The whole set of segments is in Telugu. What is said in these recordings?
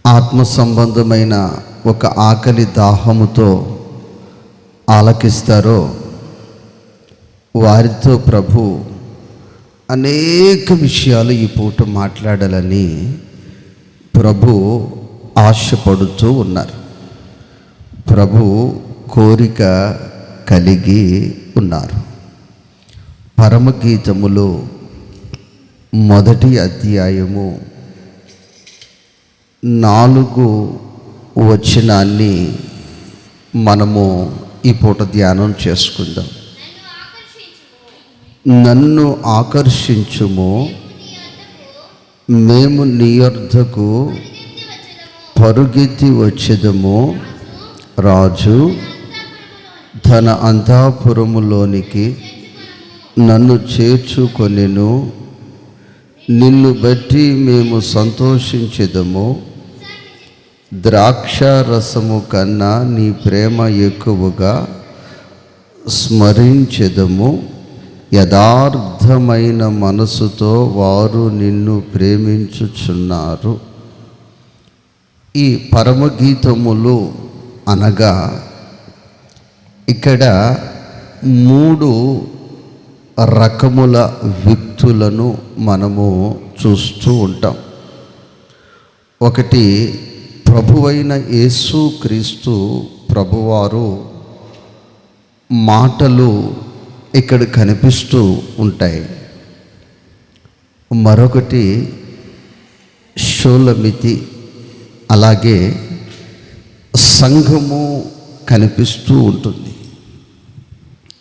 ఆత్మ సంబంధమైన ఒక ఆకలి దాహముతో ఆలకిస్తారో వారితో ప్రభు అనేక విషయాలు ఈ పూట మాట్లాడాలని ప్రభు ఆశపడుతూ ఉన్నారు. ప్రభు కోరిక కలిగి ఉన్నారు. పరమగీతములో మొదటి అధ్యాయము 4 వచనాన్ని మనము ఈ పూట ధ్యానం చేసుకుందాం. నన్ను ఆకర్షించుము, మేము నీ యొద్దకు పరుగెత్తి వచ్చెదము. రాజు తన అంతఃపురములోనికి నన్ను చేర్చుకొనెను. నిన్ను బట్టి మేము సంతోషించెదము. ద్రాక్ష రసము కన్నా నీ ప్రేమ ఎక్కువగా స్మరించెదము. యథార్థమైన మనసుతో వారు నిన్ను ప్రేమించుచున్నారు. ఈ పరమగీతములు అనగా ఇక్కడ 3 రకముల వ్యక్తులను మనము చూస్తూ ఉంటాం. ఒకటి, ప్రభువైన యేసుక్రీస్తు ప్రభువారు మాటలు ఇక్కడ కనిపిస్తూ ఉంటాయి. మరొకటి షూలమితి, అలాగే సంఘము కనిపిస్తూ ఉంటుంది.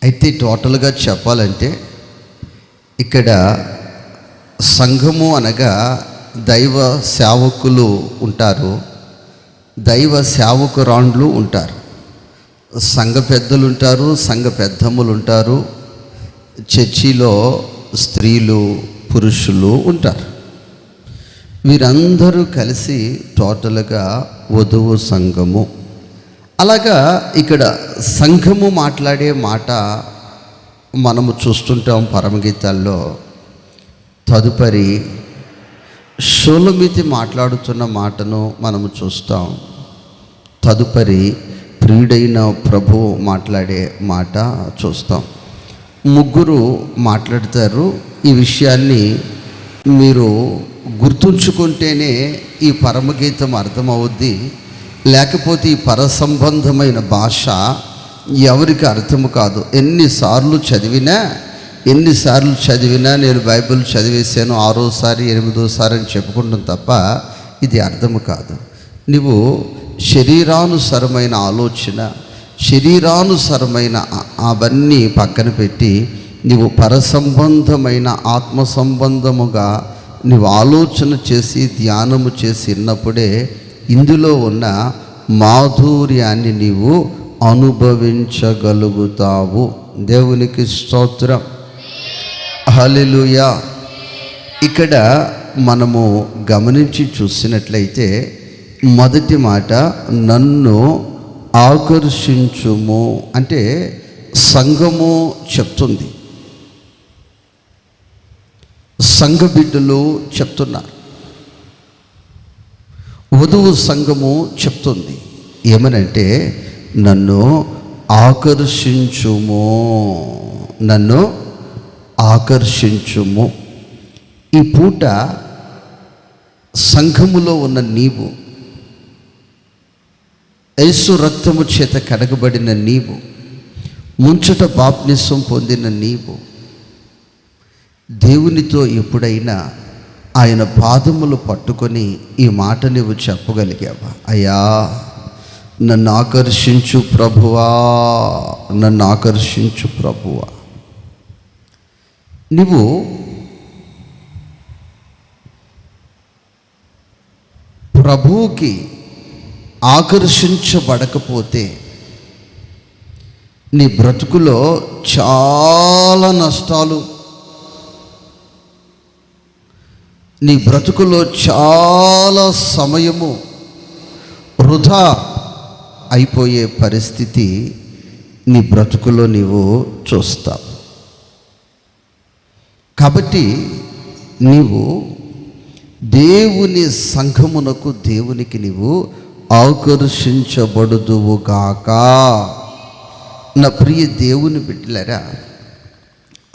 అయితే టోటల్గా చెప్పాలంటే ఇక్కడ సంఘము అనగా దైవ సేవకులు ఉంటారు, దైవ సేవకురాండ్లు ఉంటారు, సంఘ పెద్దలు ఉంటారు, సంఘ పెద్దమ్మలు ఉంటారు, చర్చిలో స్త్రీలు పురుషులు ఉంటారు. వీరందరూ కలిసి టోటల్గా వధువు సంఘము. అలాగా ఇక్కడ సంఘము మాట్లాడే మాట మనము చూస్తుంటాం పరమగీతాల్లో. తదుపరి షూలమితి మాట్లాడుతున్న మాటను మనము చూస్తాం. తదుపరి ప్రియుడైన ప్రభు మాట్లాడే మాట చూస్తాం. 3 మాట్లాడతారు. ఈ విషయాన్ని మీరు గుర్తుంచుకుంటేనే ఈ పరమగీతం అర్థమవుద్ది. లేకపోతే ఈ పరసంబంధమైన భాష ఎవరికి అర్థము కాదు. ఎన్నిసార్లు చదివినా నేను బైబిల్ చదివేశాను 6వసారి 8వసారి అని చెప్పుకుంటాం తప్ప ఇది అర్థము కాదు. నువ్వు శరీరానుసరమైన ఆలోచన, శరీరానుసరమైన అవన్నీ పక్కన పెట్టి నీవు పరసంబంధమైన ఆత్మ సంబంధముగా నీవు ఆలోచన చేసి ధ్యానము చేసి ఉన్నప్పుడే ఇందులో ఉన్న మాధుర్యాన్ని నీవు అనుభవించగలుగుతావు. దేవునికి స్తోత్రం, హల్లెలూయా. ఇక్కడ మనము గమనించి చూసినట్లయితే మొదటి మాట నన్ను ఆకర్షించుము అంటే సంఘము చెప్తుంది, సంఘ బిడ్డలు చెప్తున్నారు, వధువు సంఘము చెప్తుంది. ఏమనంటే నన్ను ఆకర్షించుము, నన్ను ఆకర్షించుము. ఈ పూట సంఘములో ఉన్న నీవు, యేసు రక్తము చేత కడగబడిన నీవు, ముంచట బాప్తిసం పొందిన నీవు దేవునితో ఎప్పుడైనా ఆయన పాదములు పట్టుకొని ఈ మాట నువ్వు చెప్పగలిగావా? అయ్యా నన్ను ఆకర్షించు ప్రభువా, నన్ను ఆకర్షించు ప్రభువా. నువ్వు ప్రభువుకి ఆకర్షించబడకపోతే నీ బ్రతుకులో చాలా నష్టాలు, నీ బ్రతుకులో చాలా సమయము వృధా అయిపోయే పరిస్థితి నీ బ్రతుకులో నీవు చూస్తావు. కాబట్టి నీవు దేవుని సంఘమునకు, దేవునికి నీవు ఆకర్షించబడుదువుగాక. నా ప్రియ దేవుని బిడ్డలారా,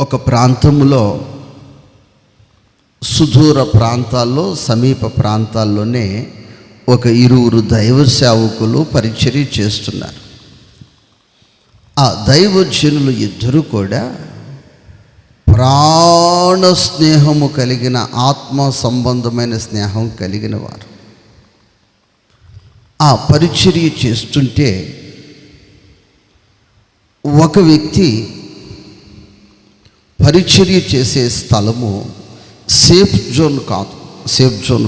ఒక ప్రాంతంలో, సుదూర ప్రాంతాల్లో, సమీప ప్రాంతాల్లోనే ఒక 20 దైవ సేవకులు పరిచర్య చేస్తున్నారు. ఆ దైవజనులు ఇద్దరు కూడా ప్రాణ స్నేహము కలిగిన, ఆత్మ సంబంధమైన స్నేహం కలిగిన వారు. ఆ పరిచర్య చేస్తుంటే ఒక వ్యక్తి పరిచర్య చేసే స్థలము సేఫ్ జోన్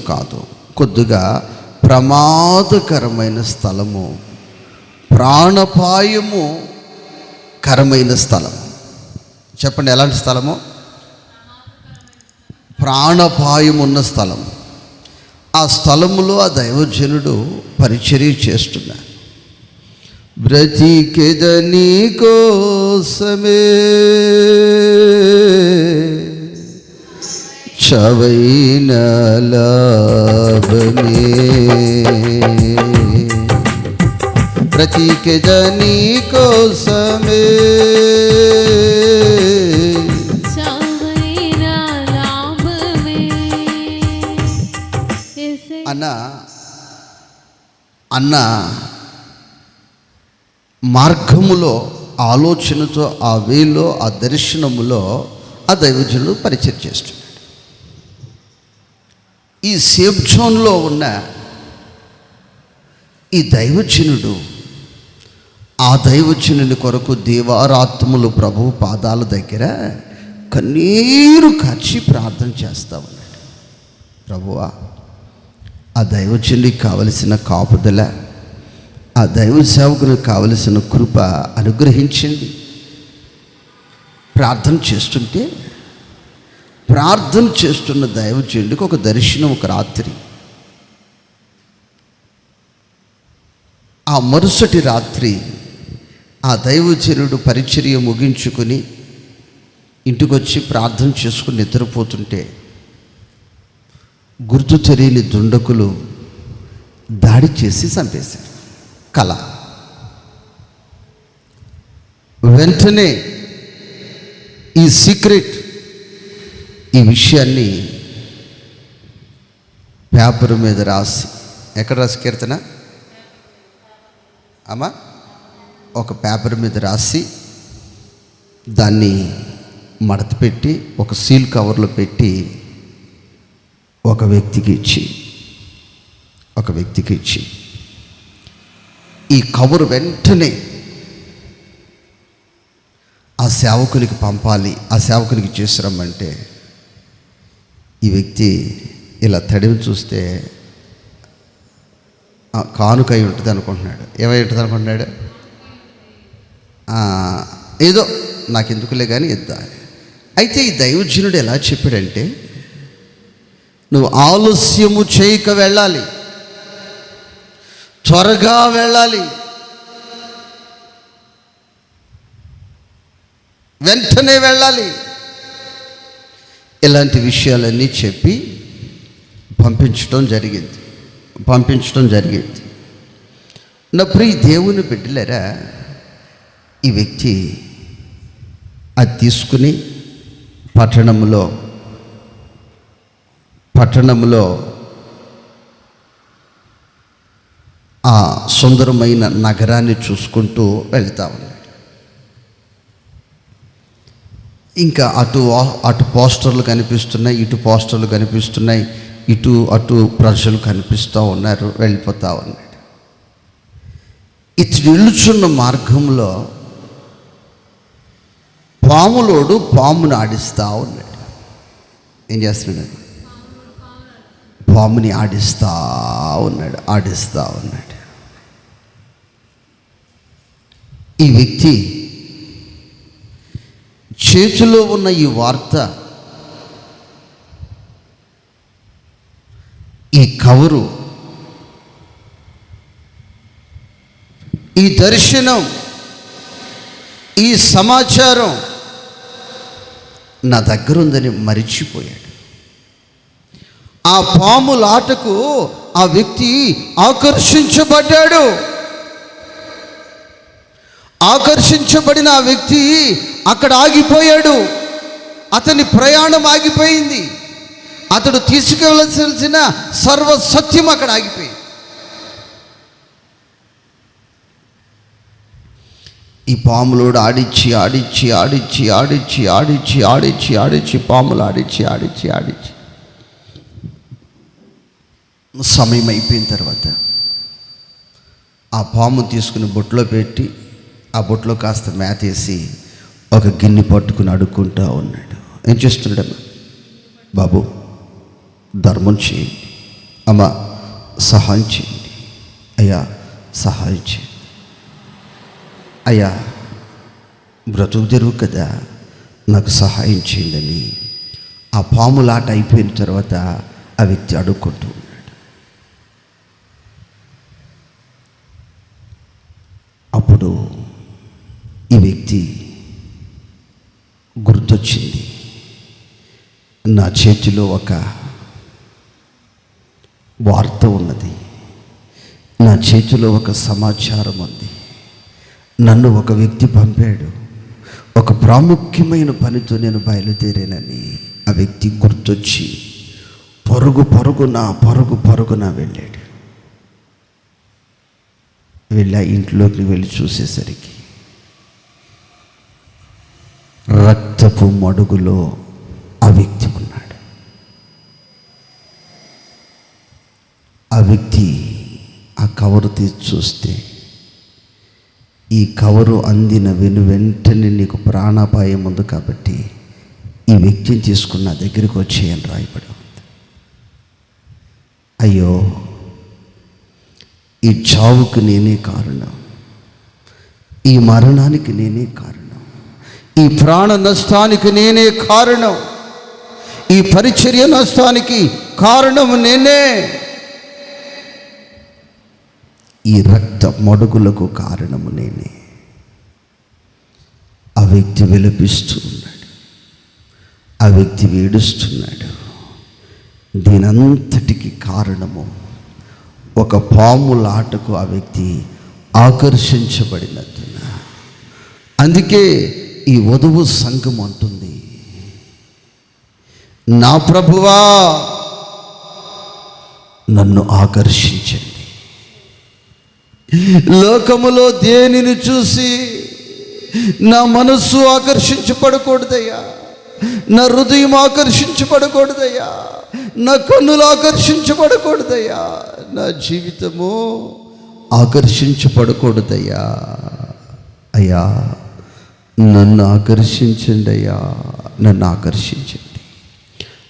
కాదు, కొద్దిగా ప్రమాదకరమైన స్థలము, ప్రాణపాయము కరమైన స్థలం. చెప్పండి, ఎలాంటి స్థలము? ప్రాణపాయం ఉన్న స్థలం. ఆ స్థలములో ఆ దైవజనుడు పరిచర్య చేస్తున్నాడు. బ్రతికెదని కోసమే చవైన లాభమే, బ్రతికెదని కోసమే అన్న మార్గములో, ఆలోచనతో, ఆ వేలో, ఆ దర్శనములో ఆ దైవజనుడు పరిచయం చేస్తున్నాడు. ఈ సేఫ్ జోన్లో ఉన్న ఈ దైవజనుడు ఆ దైవజనుని కొరకు దేవారాత్ములు ప్రభు పాదాల దగ్గర కన్నీరు కార్చి ప్రార్థన చేస్తా ఉన్నాడు. ప్రభువా, ఆ దైవజనుడికి కావలసిన కాపుదల, ఆ దైవ సేవకునికి కావలసిన కృప అనుగ్రహించండి. ప్రార్థన చేస్తున్న దైవజనుడికి ఒక దర్శనం, ఒక రాత్రి. ఆ మరుసటి రాత్రి ఆ దైవజనుడు పరిచర్య ముగించుకొని ఇంటికొచ్చి ప్రార్థన చేసుకుని నిద్రపోతుంటే గుర్తు తెలియని దుండకులు దాడి చేసి చంపేశారు. కళ. వెంటనే ఈ సీక్రెట్, ఈ విషయాన్ని పేపర్ మీద రాసి, ఎక్కడ రాసి కీర్తన అమ్మా, ఒక పేపర్ మీద రాసి దాన్ని మడత పెట్టి ఒక సీల్ కవర్లో పెట్టి ఒక వ్యక్తికి ఇచ్చి ఈ కవర్ వెంటనే ఆ సేవకునికి పంపాలి, ఆ సేవకునికి చేసిరమ్మంటే ఈ వ్యక్తి ఇలా తడివి చూస్తే కానుకై ఉంటుంది అనుకుంటున్నాడు. ఏమై ఉంటుంది అనుకుంటున్నాడు? ఏదో నాకెందుకులే కానీ ఇద్దా. అయితే ఈ దైవజనుడు ఎలా చెప్పాడంటే, నువ్వు ఆలస్యము చేయక వెళ్ళాలి, త్వరగా వెళ్ళాలి, వెంటనే వెళ్ళాలి. ఇలాంటి విషయాలన్నీ చెప్పి పంపించడం జరిగింది. నా ప్రియ దేవుని బిడ్డలారా, ఈ వ్యక్తి అది తీసుకుని పట్టణంలో ఆ సుందరమైన నగరాన్ని చూసుకుంటూ వెళ్తా ఉన్నాడు. ఇంకా అటు పోస్టర్లు కనిపిస్తున్నాయి, ఇటు పోస్టర్లు కనిపిస్తున్నాయి, ఇటు అటు ప్రజలు కనిపిస్తూ ఉన్నారు, వెళ్ళిపోతూ ఉన్నాడు. ఇతడు నిలుచున్న మార్గంలో పాములోడు పాముని ఆడిస్తూ ఉన్నాడు. ఏం చేస్తున్నాడు? పాముని ఆడిస్తూ ఉన్నాడు. ఈ వ్యక్తి చేతిలో ఉన్న ఈ వార్త, ఈ కవరు, ఈ దర్శనం, ఈ సమాచారం నా దగ్గర ఉందని మరిచిపోయాడు. ఆ పాములాటకు ఆ వ్యక్తి ఆకర్షించబడ్డాడు. ఆకర్షించబడిన ఆ వ్యక్తి అక్కడ ఆగిపోయాడు. అతని ప్రయాణం ఆగిపోయింది. అతడు తీసుకెళ్ళవలసిన సర్వసత్యం అక్కడ ఆగిపోయింది. ఈ పాములోడు ఆడిచ్చి ఆడిచ్చి ఆడిచ్చి ఆడిచ్చి ఆడిచ్చి ఆడిచ్చి ఆడిచ్చి పాములు ఆడిచ్చి ఆడిచ్చి ఆడిచ్చి సమయం అయిపోయిన తర్వాత ఆ పాము తీసుకుని బొట్లో పెట్టి ఆ బొట్లో కాస్త మేతేసి ఒక గిన్నె పట్టుకుని అడుక్కుంటూ ఉన్నాడు. ఏం చేస్తున్నాడమ్మా? బాబు ధర్మం చేయండి, అమ్మ సహాయం చేయండి, అయ్యా సహాయం చేయండి, అయ్యా బ్రతుకు తెరువు కదా, నాకు సహాయం చేయండి అని ఆ పాములాట అయిపోయిన తర్వాత ఆ వ్యక్తి అడుక్కుంటూ ఉన్నాడు. అప్పుడు ఈ వ్యక్తి గుర్తొచ్చింది, నా చేతిలో ఒక వార్త ఉన్నది, నా చేతిలో ఒక సమాచారం ఉంది, నన్ను ఒక వ్యక్తి పంపాడు, ఒక ప్రాముఖ్యమైన పనితో నేను బయలుదేరానని ఆ వ్యక్తి గుర్తొచ్చి పరుగు పరుగున వెళ్ళాడు. వెళ్ళి ఇంట్లోకి వెళ్ళి చూసేసరికి రక్తపు మడుగులో ఆ వ్యక్తి ఉన్నాడు. ఆ వ్యక్తి ఆ కవరు తీసి చూస్తే ఈ కవరు అందిన వెంటనే నీకు ప్రాణాపాయం ఉంది కాబట్టి ఈ వ్యక్తిని తీసుకున్న నా దగ్గరికి వచ్చేయని రాయబడి ఉంది. అయ్యో, ఈ చావుకు నేనే కారణం, ఈ మరణానికి నేనే కారణం, ఈ ప్రాణ నష్టానికి నేనే కారణం, ఈ పరిచర్య నష్టానికి కారణం నేనే, ఈ రక్త మడుగులకు కారణము నేనే. ఆ వ్యక్తి విలపిస్తూ ఉన్నాడు, ఆ వ్యక్తి ఏడుస్తున్నాడు. దీనంతటికి కారణము ఒక పాములాటకు ఆ వ్యక్తి ఆకర్షించబడినందున. అందుకే ఈ వధువు సంఘం అంటుంది, నా ప్రభువా నన్ను ఆకర్షించండి. లోకములో దేనిని చూసి నా మనస్సు ఆకర్షించబడకూడదయ్యా, నా హృదయం ఆకర్షించబడకూడదయ్యా, నా కన్నులు ఆకర్షించబడకూడదయ్యా, నా జీవితము ఆకర్షించబడకూడదయ్యా. అయ్యా నన్ను ఆకర్షించండి, అయ్యా నన్ను ఆకర్షించండి.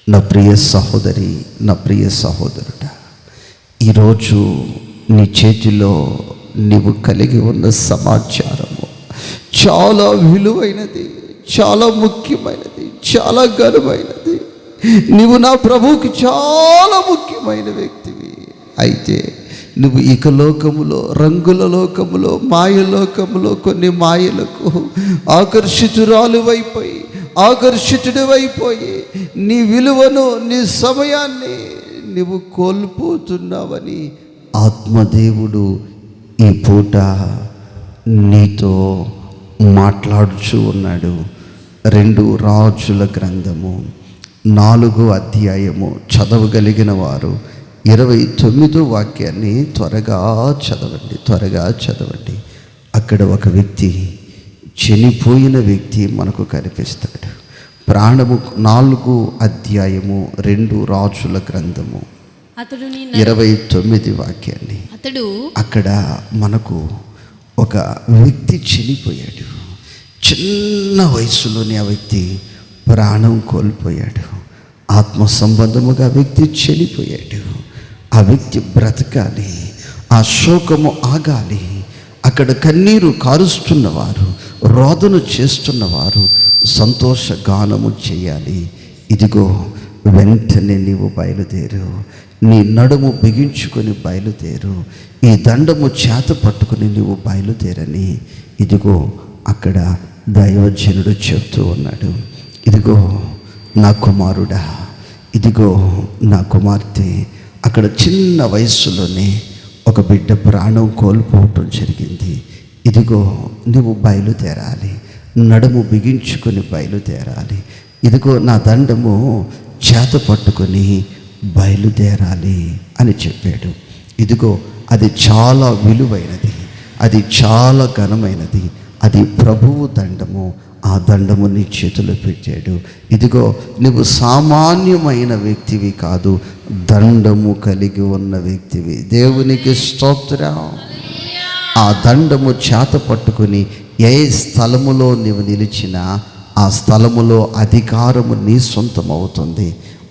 నా ప్రియ సహోదరి, నా ప్రియ సహోదరుడా, ఈరోజు నీ చేతిలో నీవు కలిగి ఉన్న సమాచారము చాలా విలువైనది, చాలా ముఖ్యమైనది, చాలా ఘనమైనది. నీవు నా ప్రభువుకి చాలా ముఖ్యమైన వ్యక్తివి. అయితే నువ్వు ఇక లోకములో, రంగుల లోకములో, మాయలోకములో కొన్ని మాయలకు ఆకర్షితుడివైపోయి నీ విలువను, నీ సమయాన్ని నువ్వు కోల్పోతున్నావని ఆత్మదేవుడు ఈ పూట నీతో మాట్లాడుచూ ఉన్నాడు. 2 రాజుల గ్రంథము 4వ అధ్యాయము చదవగలిగిన వారు 29వ వాక్యాన్ని త్వరగా చదవండి. అక్కడ ఒక వ్యక్తి, చనిపోయిన వ్యక్తి మనకు కనిపిస్తాడు. ప్రాణము 4వ అధ్యాయము 2 రాజుల గ్రంథము 29 వాక్యాన్ని. అక్కడ మనకు ఒక వ్యక్తి చనిపోయాడు. చిన్న వయసులోనే ఆ వ్యక్తి ప్రాణం కోల్పోయాడు. ఆత్మ సంబంధముగా ఆ వ్యక్తి చనిపోయాడు. ఆ వ్యక్తి బ్రతకాలి, ఆ శోకము ఆగాలి. అక్కడ కన్నీరు కారుస్తున్నవారు, రోదన చేస్తున్నవారు సంతోష గానము చేయాలి. ఇదిగో వెంటనే నీవు బయలుదేరు, నీ నడుము బిగించుకొని బయలుదేరు, ఈ దండము చేత పట్టుకుని నీవు బయలుదేరని ఇదిగో అక్కడ దైవజనుడు చెప్తూ ఉన్నాడు. ఇదిగో నా కుమారుడా, ఇదిగో నా కుమార్తె అక్కడ చిన్న వయస్సులోనే ఒక బిడ్డ ప్రాణం కోల్పోవటం జరిగింది. ఇదిగో నువ్వు బయలుదేరాలి, నడుము బిగించుకొని బయలుదేరాలి. ఇదిగో నా దండము చేత పట్టుకొని బయలుదేరాలి అని చెప్పాడు. ఇదిగో అది చాలా విలువైనది, అది చాలా ఘనమైనది, అది ప్రభువు దండము. ఆ దండము నీ చేతిలో పెట్టాడు. ఇదిగో నువ్వు సామాన్యమైన వ్యక్తివి కాదు, దండము కలిగి ఉన్న వ్యక్తివి. దేవునికి స్తోత్రం. ఆ దండము చేత పట్టుకుని ఏ స్థలములో నీవు నిలిచినా ఆ స్థలములో అధికారము నీ సొంతం అవుతుంది.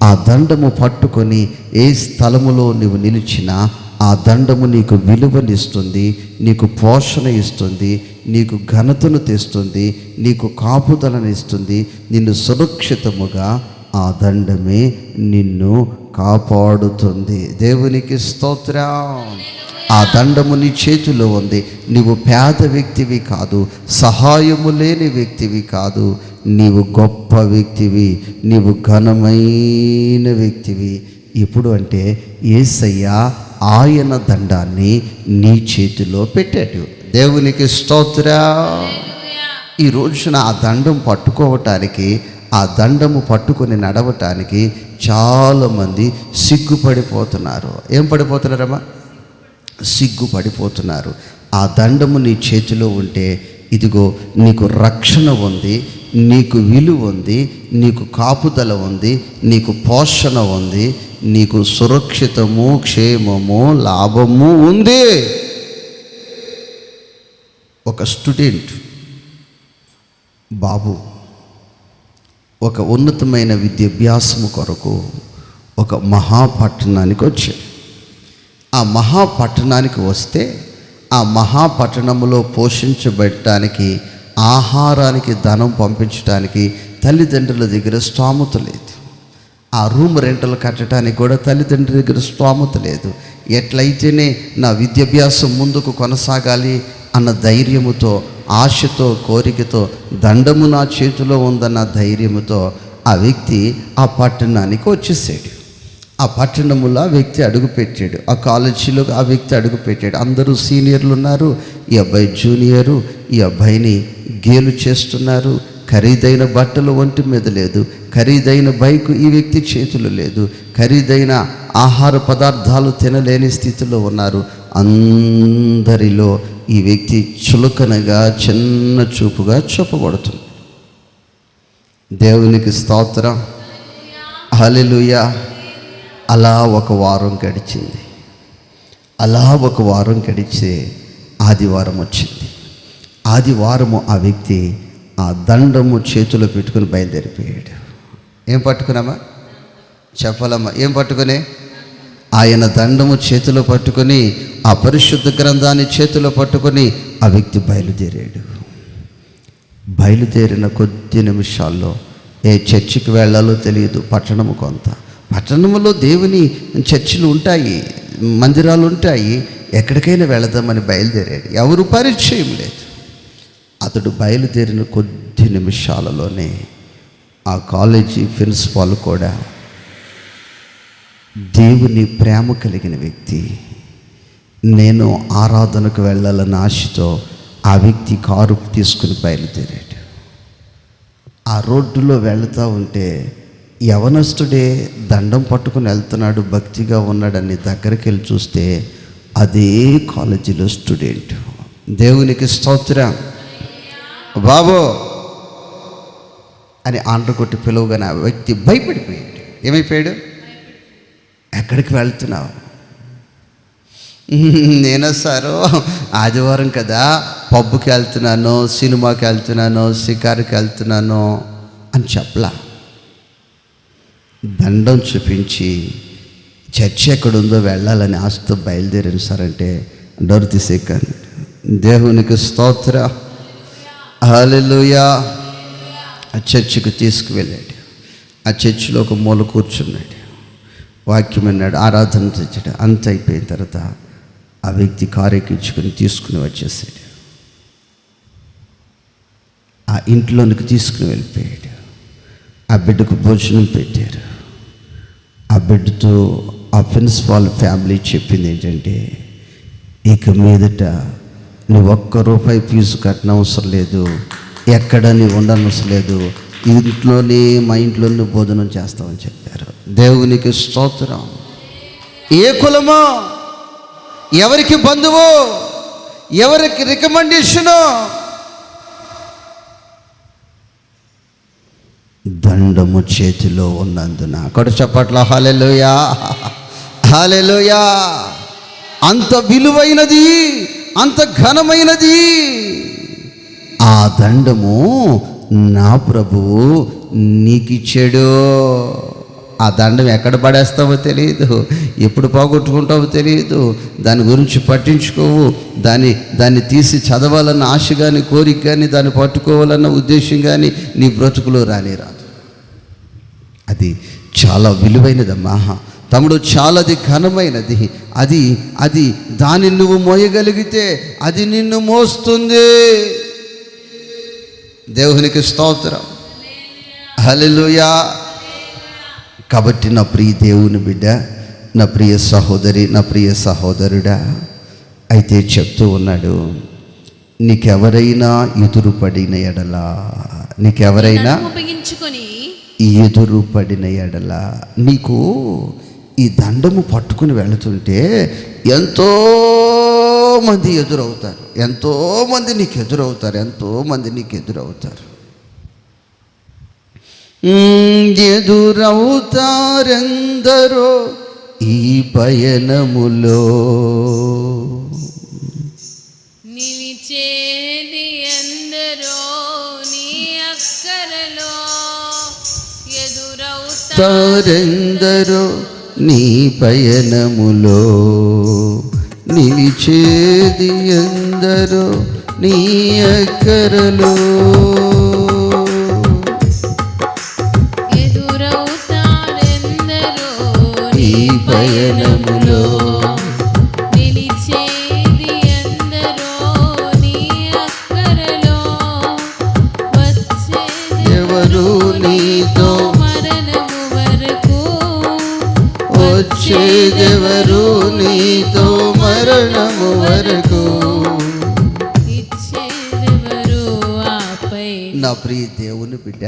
ఆ దండము పట్టుకొని ఏ స్థలములో నీవు నిలిచినా ఆ దండము నీకు విలువనిస్తుంది, నీకు పోషణ ఇస్తుంది, నీకు ఘనతను తెస్తుంది, నీకు కాపుదలను ఇస్తుంది. నిన్ను సురక్షితముగా ఆ దండమే నిన్ను కాపాడుతుంది. దేవునికి స్తోత్రం. ఆ దండము నీ చేతిలో ఉంది. నీవు పేద వ్యక్తివి కాదు, సహాయము లేని వ్యక్తివి కాదు, నీవు గొప్ప వ్యక్తివి, నీవు ఘనమైన వ్యక్తివి. ఇప్పుడు అంటే యేసయ్య ఆయన దండాన్ని నీ చేతిలో పెట్టాడు. దేవునికి స్తోత్రం. ఈ రోజున ఆ దండం పట్టుకోవటానికి, ఆ దండము పట్టుకొని నడవటానికి చాలామంది సిగ్గుపడిపోతున్నారు. ఏం పడిపోతున్నారమ్మా? సిగ్గుపడిపోతున్నారు. ఆ దండము నీ చేతిలో ఉంటే ఇదిగో నీకు రక్షణ ఉంది, నీకు విలువ ఉంది, నీకు కాపుదల ఉంది, నీకు పోషణ ఉంది, నీకు సురక్షితము, క్షేమము, లాభము ఉంది. ఒక స్టూడెంట్ బాబు ఒక ఉన్నతమైన విద్యాభ్యాసము కొరకు ఒక మహాపట్టణానికి వచ్చాడు. ఆ మహాపట్టణానికి వస్తే ఆ మహాపట్టణంలో పోషించబడటానికి, ఆహారానికి ధనం పంపించడానికి తల్లిదండ్రుల దగ్గర స్తోమత లేదు. ఆ రూమ్ రెంటలు కట్టడానికి కూడా తల్లిదండ్రుల దగ్గర స్తోమత లేదు. ఎట్లయితేనే నా విద్యాభ్యాసం ముందుకు కొనసాగాలి అన్న ధైర్యముతో, ఆశతో, కోరికతో, దండము నా చేతిలో ఉందన్న ధైర్యముతో ఆ వ్యక్తి ఆ పట్టణానికి వచ్చేసాడు. ఆ పట్టణములో ఆ వ్యక్తి అడుగుపెట్టాడు. ఆ కాలేజీలో ఆ వ్యక్తి అడుగుపెట్టాడు. అందరూ సీనియర్లు ఉన్నారు, ఈ అబ్బాయి జూనియరు. ఈ అబ్బాయిని గేలు చేస్తున్నారు. ఖరీదైన బట్టలు ఒంటి మీద లేదు, ఖరీదైన బైకు ఈ వ్యక్తి చేతులు లేదు, ఖరీదైన ఆహార పదార్థాలు తినలేని స్థితిలో ఉన్నారు. అందరిలో ఈ వ్యక్తి చులకనగా, చిన్న చూపుగా చూపబడుతుంది. దేవునికి స్తోత్రం, హల్లెలూయా. అలా ఒక వారం గడిచింది. అలా ఒక వారం గడిచే ఆదివారం వచ్చింది. ఆదివారము ఆ వ్యక్తి ఆ దండము చేతిలో పెట్టుకుని బయలుదేరిపోయాడు. ఏం పట్టుకున్నామా? చెప్పాలమ్మా, ఏం పట్టుకుని? ఆయన దండము చేతిలో పట్టుకొని, ఆ పరిశుద్ధ గ్రంథాన్ని చేతిలో పట్టుకొని ఆ వ్యక్తి బయలుదేరాడు. బయలుదేరిన కొద్ది నిమిషాల్లో ఏ చర్చికి వెళ్ళాలో తెలియదు. పట్టణము కొంత, పట్టణంలో దేవుని చర్చిలు ఉంటాయి, మందిరాలు ఉంటాయి, ఎక్కడికైనా వెళదామని బయలుదేరాడు. ఎవరు పరిచయం లేదు. అతడు బయలుదేరిన కొద్ది నిమిషాలలోనే ఆ కాలేజీ ప్రిన్సిపాల్ కూడా దేవుని ప్రేమ కలిగిన వ్యక్తి, నేను ఆరాధనకు వెళ్ళాలన్న ఆశతో ఆ వ్యక్తి కారు తీసుకుని బయలుదేరాడు. ఆ రోడ్డులో వెళుతూ ఉంటే యవనస్తుడే దండం పట్టుకుని వెళ్తున్నాడు, భక్తిగా ఉన్నాడని దగ్గరికి వెళ్ళి చూస్తే అదే కాలేజీలో స్టూడెంట్. దేవునికి స్తోత్రం. బాబు అని ఆండ్ర కొట్టి పిలువగానే ఆ వ్యక్తి భయపడిపోయాడు. ఏమైపోయాడు? ఎక్కడికి వెళ్తున్నావు? నేనా సారు, ఆదివారం కదా, పబ్బుకి వెళ్తున్నాను, సినిమాకి వెళ్తున్నాను, షికారుకి వెళ్తున్నాను అని చెప్పలా. దండం చూపించి చర్చ్ ఎక్కడుందో వెళ్ళాలని ఆశతో బయలుదేరాను సార్ అంటే డోర్ తీసేయకండి. దేవునికి స్తోత్ర, హల్లెలూయా. ఆ చర్చికి తీసుకువెళ్ళాడు. ఆ చర్చిలో ఒక మూల కూర్చున్నాడు, వాక్యం అన్నాడు, ఆరాధన తెచ్చాడు. అంత అయిపోయిన తర్వాత ఆ వ్యక్తి కారు ఎక్కించుకొని తీసుకుని వచ్చేసాడు. ఆ ఇంట్లోనికి తీసుకుని వెళ్ళిపోయాడు. ఆ బిడ్డకు భోజనం పెట్టారు. ఆ బిడ్డతో ఆ ప్రిన్సిపాల్ ఫ్యామిలీ చెప్పింది ఏంటంటే, ఇక మీదట నువ్వు ₹1 ఫీజు కట్టనవసరం లేదు, ఎక్కడ నీవు ఉండనవసరం లేదు, ఇంట్లోనే మా ఇంట్లోనే భోజనం చేస్తామని చెప్పారు. దేవునికి స్తోత్రం. ఏ కులమో, ఎవరికి బంధువు, ఎవరికి రికమెండేషను, దండము చేతిలో ఉన్నందున కూడా చెప్పట్లా హల్లెలూయా, హల్లెలూయా. అంత విలువైనది, అంత ఘనమైనది ఆ దండము నా ప్రభువు నీకిచ్చాడు. ఆ దండం ఎక్కడ పడేస్తావో తెలియదు, ఎప్పుడు పోగొట్టుకుంటావో తెలియదు, దాని గురించి పట్టించుకోవు. దాన్ని తీసి చదవాలన్న ఆశ కానీ, కోరిక కానీ, దాన్ని పట్టుకోవాలన్న ఉద్దేశం కానీ నీ బ్రతుకులో రాదు. అది చాలా విలువైనదమ్మా తమ్ముడు, చాలా ఘనమైనది. అది దాన్ని నువ్వు మోయగలిగితే అది నిన్ను మోస్తుంది. దేవునికి స్తోత్రం, హల్లెలూయా. కాబట్టి నా ప్రియ దేవుని బిడ్డ, నా ప్రియ సహోదరి, నా ప్రియ సహోదరుడా, అయితే చెప్తూ ఉన్నాడు, నీకెవరైనా ఎదురుపడిన ఎడలా, నీకెవరైనా ఎదురుపడిన ఎడలా, నీకు ఈ దండము పట్టుకుని వెళుతుంటే ఎంతోమంది ఎదురవుతారు, ఎంతోమంది నీకు ఎదురవుతారు, ఎంతోమంది నీకు ఎదురవుతారు. ఎదురవుతారెందరో ఈ పయనములో, నిలిచేది ఎందరో నీ అక్కరలో, ఎదురవుతారెందరో నీ పయనములో, నిలిచేది ఎందరో నీ అక్కరలో, పయనములో, నిలిచేది ఎందరో నీ అక్కరలో, వచ్చేదెవరు నీతో మరణము వరకు, వచ్చేదెవరు నీతో మరణము వరకు, ఇచ్చేదెవరు ఆపై. నా ప్రియ దేవుని బిడ్డ,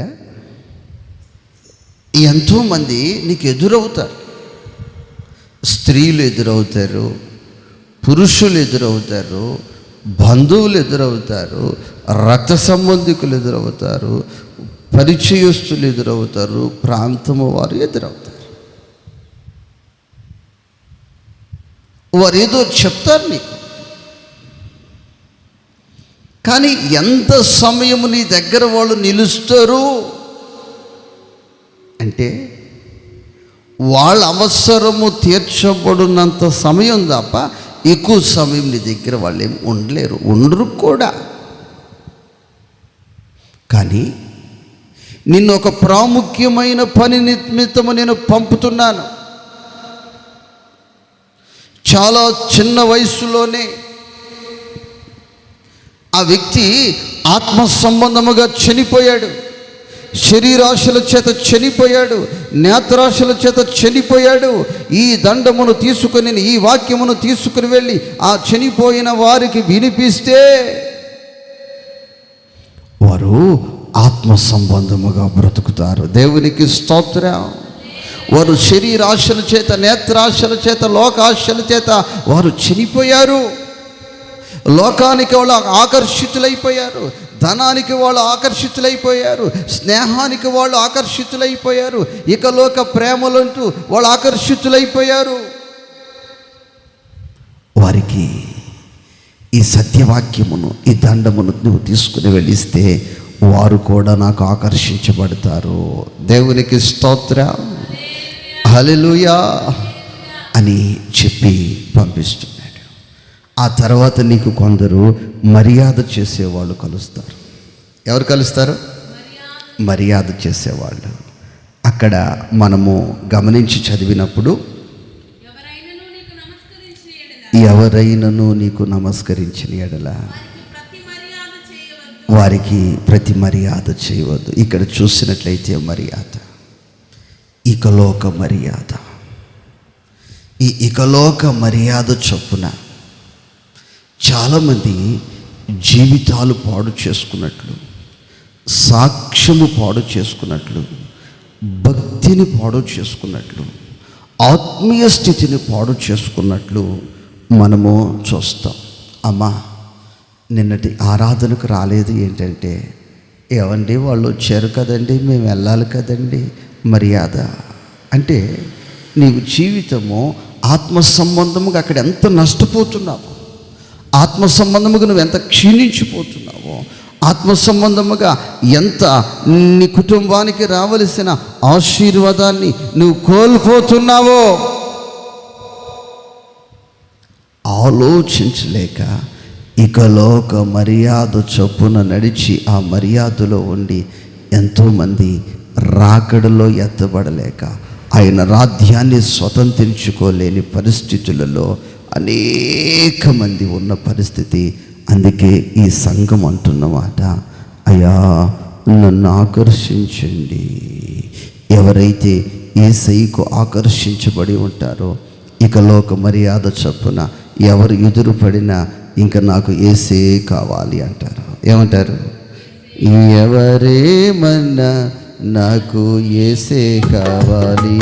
ఎంతోమంది నీకు ఎదురవుతారు. స్త్రీలు ఎదురవుతారు, పురుషులు ఎదురవుతారు, బంధువులు ఎదురవుతారు, రక్త సంబంధికులు ఎదురవుతారు, పరిచయస్తులు ఎదురవుతారు, ప్రాంతము వారు ఎదురవుతారు. వారు ఏదో చెప్తారు నీకు, కానీ ఎంత సమయము నీ దగ్గర వాళ్ళు నిలుస్తారు అంటే వాళ్ళ అవసరము తీర్చబడినంత సమయం తప్ప ఎక్కువ సమయం నీ దగ్గర వాళ్ళు ఏమి ఉండలేరు, ఉండరు కూడా. కానీ నిన్ను ఒక ప్రాముఖ్యమైన పని నిమిత్తము నేను పంపుతున్నాను. చాలా చిన్న వయసులోనే ఆ వ్యక్తి ఆత్మ సంబంధముగా చనిపోయాడు, శరీరాశల చేత చనిపోయాడు, నేత్రాశల చేత చనిపోయాడు. ఈ దండమును తీసుకుని, ఈ వాక్యమును తీసుకుని వెళ్ళి ఆ చనిపోయిన వారికి వినిపిస్తే వారు ఆత్మ సంబంధముగా బ్రతుకుతారు. దేవునికి స్తోత్రం. వారు శరీరాశల చేత, నేత్రాశల చేత, లోకాశల చేత వారు చనిపోయారు. లోకానికి వాళ్ళు ఆకర్షితులైపోయారు, ధనానికి వాళ్ళు ఆకర్షితులైపోయారు, స్నేహానికి వాళ్ళు ఆకర్షితులైపోయారు, ఇక లోక ప్రేమలంటూ వాళ్ళు ఆకర్షితులైపోయారు. వారికి ఈ సత్యవాక్యమును, ఈ దండమును నువ్వు తీసుకుని వెళ్ళిస్తే వారు కూడా నాకు ఆకర్షించబడతారు. దేవునికి స్తోత్రం, హల్లెలూయా అని చెప్పి పంపిస్తున్నాడు. ఆ తర్వాత నీకు కొందరు మర్యాద చేసేవాళ్ళు కలుస్తారు. ఎవరు కలుస్తారు? మర్యాద చేసేవాళ్ళు. అక్కడ మనము గమనించి చదివినప్పుడు, ఎవరైనను నీకు నమస్కరించిన ఎడల వారికి ప్రతి మర్యాద చేయవద్దు. ఇక్కడ చూసినట్లయితే మర్యాద, ఇక లోక మర్యాద, ఈ ఇకలోక మర్యాద చొప్పున చాలామంది జీవితాలు పాడు చేసుకున్నట్లు, సాక్ష్యము పాడు చేసుకున్నట్లు, భక్తిని పాడు చేసుకున్నట్లు, ఆత్మీయ స్థితిని పాడు చేసుకున్నట్లు మనము చూస్తాం. అమ్మా, నిన్నటి ఆరాధనకు రాలేదు ఏంటంటే, ఏమండి వాళ్ళు వచ్చారు కదండి, మేము వెళ్ళాలి కదండి, మర్యాద అంటే నీవు జీవితము ఆత్మ సంబంధముగా అక్కడ ఎంత నష్టపోతున్నావు, ఆత్మ సంబంధముగా నువ్వు ఎంత క్షీణించిపోతున్నావో, ఆత్మ సంబంధముగా ఎంత నీ కుటుంబానికి రావలసిన ఆశీర్వాదాన్ని నువ్వు కోల్పోతున్నావో ఆలోచించలేక ఇకలోక మర్యాద చొప్పున నడిచి ఆ మర్యాదలో ఉండి ఎంతోమంది రాకడలో ఎత్తబడలేక ఆయన రాజ్యాన్ని స్వతంత్రించుకోలేని పరిస్థితులలో అనేక మంది ఉన్న పరిస్థితి. అందుకే ఈ సంఘం అంటున్నమాట, అయ్యా నన్ను ఆకర్షించండి. ఎవరైతే యేసయ్యకు ఆకర్షించబడి ఉంటారో ఇకలోక మర్యాద చొప్పున ఎవరు ఎదురుపడినా ఇంకా నాకు యేసే కావాలి అంటారు. ఏమంటారు? ఎవరేమన్నా నాకు యేసే కావాలి,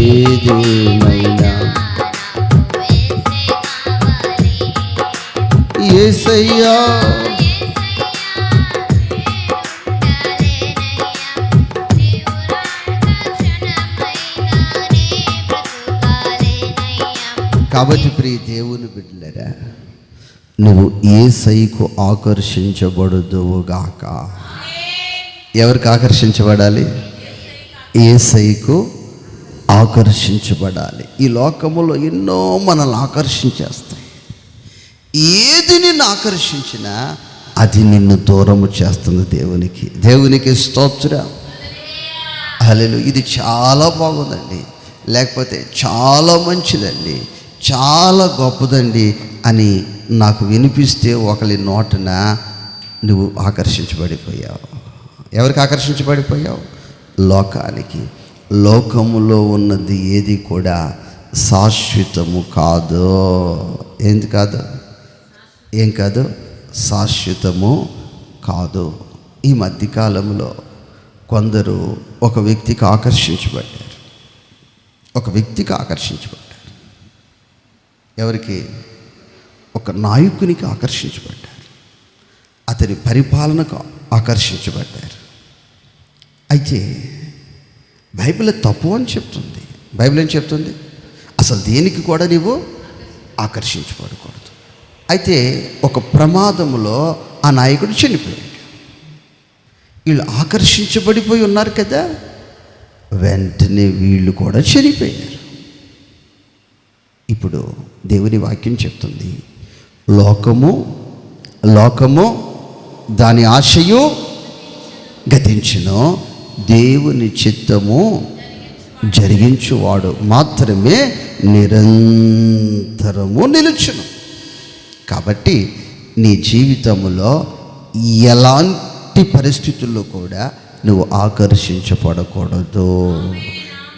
ఏదేమైనా యేసయ్యా కాబట్టి ప్రియ దేవుని బిడ్డలారా, నువ్వు యేసయ్యకు ఆకర్షించబడుదువుగాక. ఎవరికి ఆకర్షించబడాలి? యేసయ్యకు ఆకర్షించబడాలి. ఈ లోకములో ఎన్నో మనల్ని ఆకర్షించేస్తాయి. ఏది నిన్ను ఆకర్షించినా అది నిన్ను దూరము చేస్తుంది దేవునికి. దేవునికి స్తోత్రం, హల్లెలూయా. ఇది చాలా బాగుందండి, లేకపోతే చాలా మంచిదండి, చాలా గొప్పదండి అని నాకు వినిపిస్తే ఒకరి నోటన నువ్వు ఆకర్షించబడిపోయావు. ఎవరికి ఆకర్షించబడిపోయావు? లోకానికి. లోకములో ఉన్నది ఏది కూడా శాశ్వతము కాదు. ఏంది కాదు? ఏం కాదు? శాశ్వతము కాదు. ఈ మధ్యకాలంలో కొందరు ఒక వ్యక్తికి ఆకర్షించబడ్డారు. ఎవరికి? ఒక నాయకునికి ఆకర్షించబడ్డారు. అతని పరిపాలనకు ఆకర్షించబడ్డారు. అయితే బైబిల్ తప్పు అని చెప్తుంది. బైబిల్ ఏం చెప్తుంది? అసలు దేనికి కూడా నీవు ఆకర్షించబడకూడదు. అయితే ఒక ప్రమాదంలో ఆ నాయకుడు చనిపోయాడు. వీళ్ళు ఆకర్షించబడిపోయి ఉన్నారు కదా, వెంటనే వీళ్ళు కూడా చనిపోయారు. ఇప్పుడు దేవుని వాక్యం చెప్తుంది, లోకము దాని ఆశయు గతించును, దేవుని చిత్తము జరిగించువాడు మాత్రమే నిరంతరము నిలుచును. కాబట్టి నీ జీవితంలో ఎలాంటి పరిస్థితుల్లో కూడా నువ్వు ఆకర్షించబడకూడదు.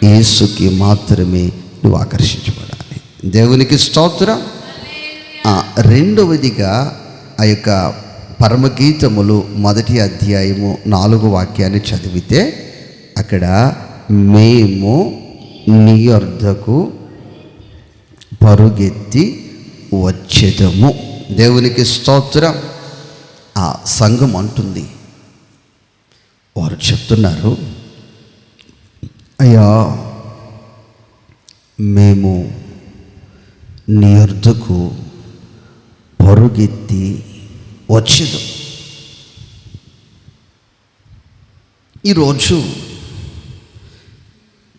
యేసుకి మాత్రమే నువ్వు ఆకర్షించబడాలి. దేవునికి స్తోత్రం. రెండవదిగా ఆ యొక్క పరమగీతములు 1వ అధ్యాయము 4వ వాక్యాన్ని చదివితే అక్కడ మేము నీ యొద్దకు పరుగెత్తి వచ్చేదము. దేవునికి స్తోత్రం. ఆ సంఘం అంటుంది, వారు చెప్తున్నారు, అయ్యా మేము నీ యొద్దకు పరుగెత్తి వచ్చేదు. ఈరోజు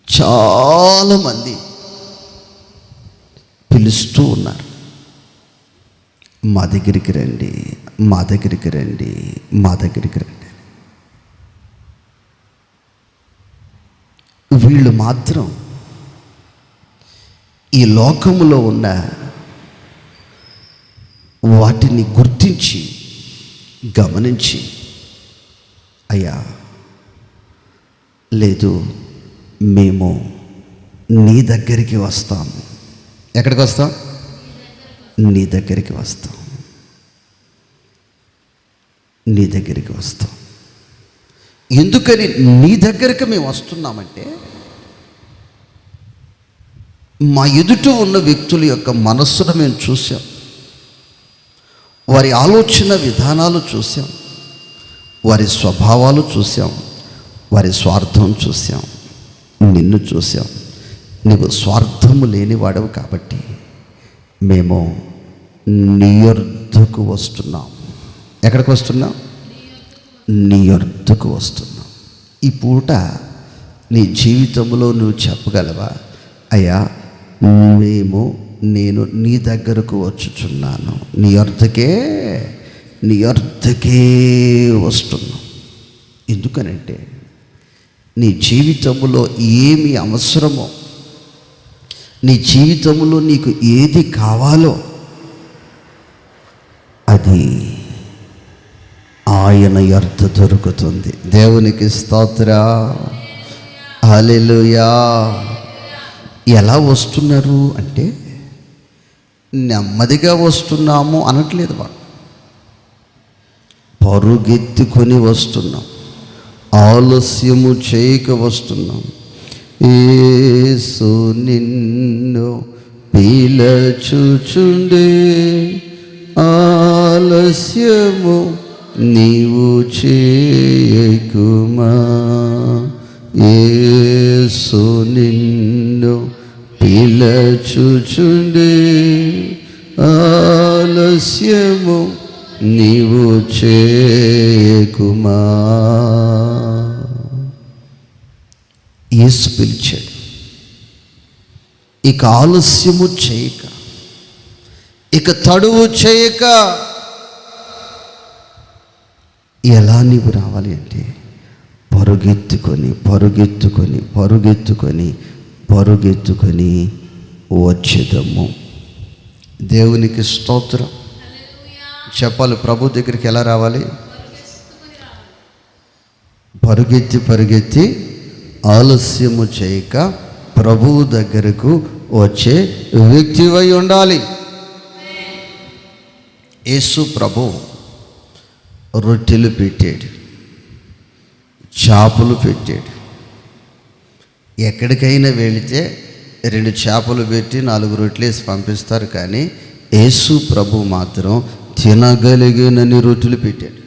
చాలామంది పిలుస్తూ ఉన్నారు, మా దగ్గరికి రండి, మా దగ్గరికి రండి, మా దగ్గరికి రండి. వీళ్ళు మాత్రం ఈ లోకములో ఉన్న వాటిని గుర్తించి గమనించి, అయ్యా లేదు, మేము నీ దగ్గరికి వస్తాం. ఎక్కడికి వస్తాం? నీ దగ్గరికి వస్తాం. నీ దగ్గరికి వస్తాం. ఎందుకని నీ దగ్గరికి మేము వస్తున్నామంటే, మా ఎదుట ఉన్న వ్యక్తుల యొక్క మనస్సును మేము చూసాం, వారి ఆలోచన విధానాలు చూసాం, వారి స్వభావాలు చూసాం, వారి స్వార్థం చూసాం, నిన్ను చూసాం. నీవు స్వార్థము లేనివాడవు కాబట్టి మేము నీ యొద్దకు వస్తున్నాం. ఎక్కడికి వస్తున్నాం? నీ యొద్దకు వస్తున్నాం. ఈ పూట నీ జీవితంలో నువ్వు చెప్పగలవా, అయ్యా నేను నీ దగ్గరకు వచ్చుచున్నాను, నీ యొద్దకే వస్తున్నాం. ఎందుకనంటే నీ జీవితంలో ఏమి అవసరమో, నీ జీవితంలో నీకు ఏది కావాలో అది ఆయన యొద్ద దొరుకుతుంది. దేవునికి స్తోత్రం, హల్లెలూయా. ఎలా వస్తున్నారు అంటే, నెమ్మదిగా వస్తున్నాము అనట్లేదు, వాళ్ళు పరుగెత్తుకొని వస్తున్నాం, ఆలస్యము చేయక వస్తున్నాం. యేసు నిన్ను పిలచుచుండే, ఆలస్యము నీవు చేయకుమా. యేసు నిన్ను పిలచుచుండే, ఆలస్యము నీవు చేయకుమా. యేసు పిలిచాడు. ఇక ఆలస్యము చేయక, ఇక తడువు చేయక, ఎలా నీవు రావాలి అంటే పరుగెత్తుకొని పరుగెత్తుకొని పరుగెత్తుకొని పరుగెత్తుకొని వచ్చేదము. దేవునికి స్తోత్రం చెప్పాలి. ప్రభు దగ్గరికి ఎలా రావాలి? పరుగెత్తి పరుగెత్తి ఆలస్యము చేయక ప్రభువు దగ్గరకు వచ్చే వ్యక్తివై ఉండాలి. యేసు ప్రభు రొట్టెలు పెట్టాడు, చేపలు పెట్టాడు. ఎక్కడికైనా వెళితే 2 చేపలు పెట్టి 4 రొట్టెలు వేసి పంపిస్తారు, కానీ యేసు ప్రభు మాత్రం తినగలిగినన్ని రొట్టెలు పెట్టాడు,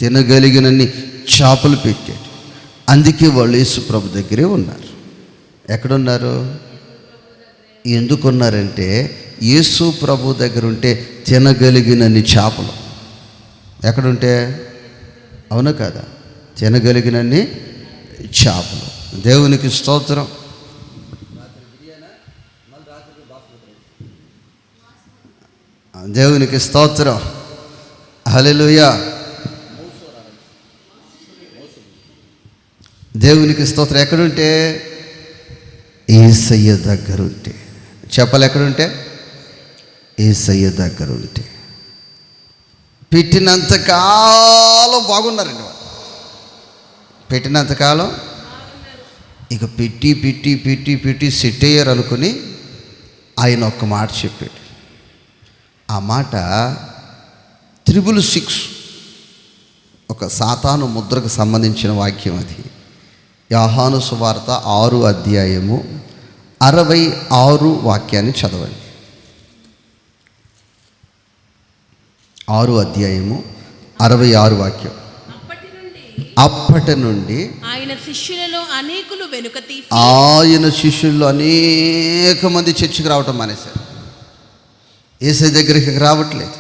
తినగలిగినన్ని చేపలు పెట్టాడు. అందుకే వాళ్ళు యేసు ప్రభు దగ్గరే ఉన్నారు. ఎక్కడున్నారు? ఎందుకున్నారంటే యేసు ప్రభు దగ్గర ఉంటే తినగలిగినన్ని చేపలు ఎక్కడుంటే, అవునా కదా, తినగలిగినన్ని చేపలు. దేవునికి స్తోత్రం. దేవునికి స్తోత్రం, హల్లెలూయా. దేవునికి స్తోత్రం. ఎక్కడుంటే? యేసయ్య దగ్గర ఉంటే. చెప్పాలి, ఎక్కడుంటే? యేసయ్య దగ్గర ఉంటే. పెట్టినంతకాలం బాగున్నారండి వాళ్ళు, పెట్టినంతకాలం. ఇక పెట్టి పెట్టి పెట్టి పెట్టి సెట్ అయ్యారు అనుకుని ఆయన ఒక్క మాట చెప్పాడు. ఆ మాట 666 ఒక సాతాను ముద్రకు సంబంధించిన వాక్యం. అది యోహాను సువార్త 6 అధ్యాయము 66 వాక్యాన్ని చదవండి. 6 అధ్యాయము 66 వాక్యం. అప్పటి నుండి ఆయన శిష్యులలో అనేకులు వెనుక తీసి, ఆయన శిష్యుల్లో అనేక మంది చర్చికి రావటం మానేశారు. యేసయ్య దగ్గరికి రావట్లేదు.